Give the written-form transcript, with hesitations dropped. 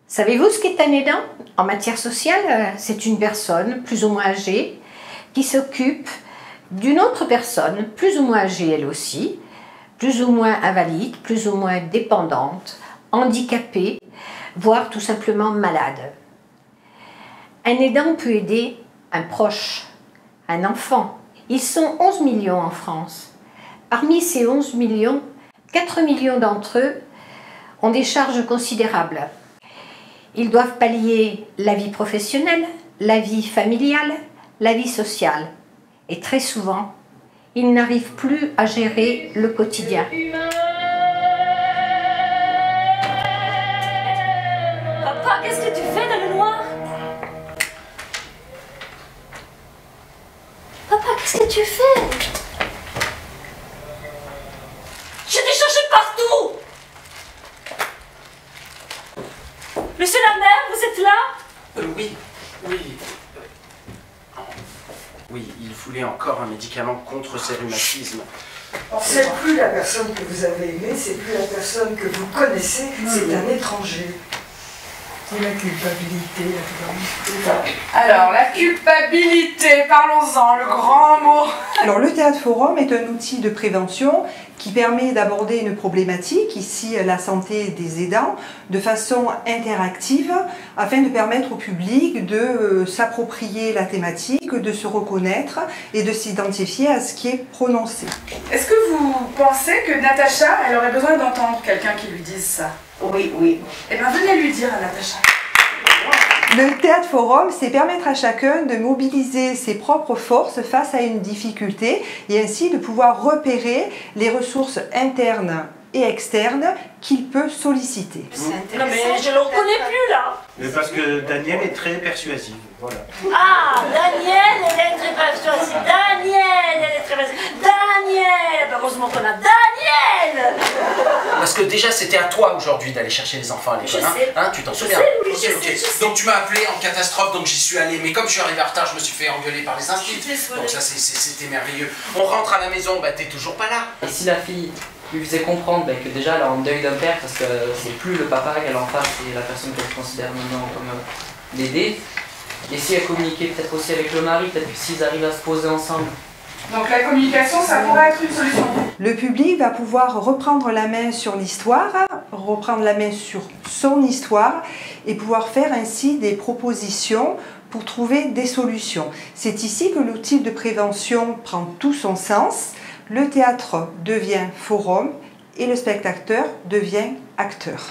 Savez-vous ce qu'est un aidant? En matière sociale, c'est une personne plus ou moins âgée qui s'occupe d'une autre personne plus ou moins âgée elle aussi, plus ou moins invalide, plus ou moins dépendante, handicapée, voire tout simplement malade. Un aidant peut aider un proche, un enfant. Ils sont 11 millions en France. Parmi ces 11 millions, 4 millions d'entre eux ont des charges considérables. Ils doivent pallier la vie professionnelle, la vie familiale, la vie sociale. Et très souvent, ils n'arrivent plus à gérer le quotidien. Papa, qu'est-ce que tu fais dans le noir? Papa, qu'est-ce que tu fais? Je t'ai cherché partout! Monsieur la mère, vous êtes là? Oui. Oui, il voulait encore un médicament contre ses rhumatismes. C'est plus la personne que vous avez aimée, c'est plus la personne que vous connaissez, c'est un étranger. C'est la culpabilité, Alors, la culpabilité, parlons-en, le grand mot. Alors, le Théâtre Forum est un outil de prévention qui permet d'aborder une problématique, ici la santé des aidants, de façon interactive, afin de permettre au public de s'approprier la thématique, de se reconnaître et de s'identifier à ce qui est prononcé. Est-ce que vous pensez que Natacha, elle aurait besoin d'entendre quelqu'un qui lui dise ça? Oui. Eh bien, venez lui dire à Natacha. Le Théâtre Forum, c'est permettre à chacun de mobiliser ses propres forces face à une difficulté et ainsi de pouvoir repérer les ressources internes et externes qu'il peut solliciter. Non mais je le reconnais plus là. Mais parce que Daniel est très persuasive, voilà. Ah, Daniel, elle est très persuasive. Daniel, elle est très persuasive. Daniel, heureusement qu'on a Daniel. Parce que déjà c'était à toi aujourd'hui d'aller chercher les enfants à l'école, hein, tu t'en souviens? Oui, je sais. Donc tu m'as appelé en catastrophe, donc j'y suis allé, mais comme je suis arrivé en retard, je me suis fait engueuler par les instituts. Donc ça c'était merveilleux. On rentre à la maison, bah t'es toujours pas là. Et si la fille lui faisait comprendre que déjà elle est en deuil d'un père parce que c'est plus le papa qu'elle a en face, c'est la personne qu'elle considère maintenant comme l'aider. Et si elle communiquait peut-être aussi avec le mari, peut-être que s'ils arrivent à se poser ensemble. Donc la communication, ça pourrait être une solution. Le public va pouvoir reprendre la main sur l'histoire, reprendre la main sur son histoire et pouvoir faire ainsi des propositions pour trouver des solutions. C'est ici que l'outil de prévention prend tout son sens. Le théâtre devient forum et le spectateur devient acteur.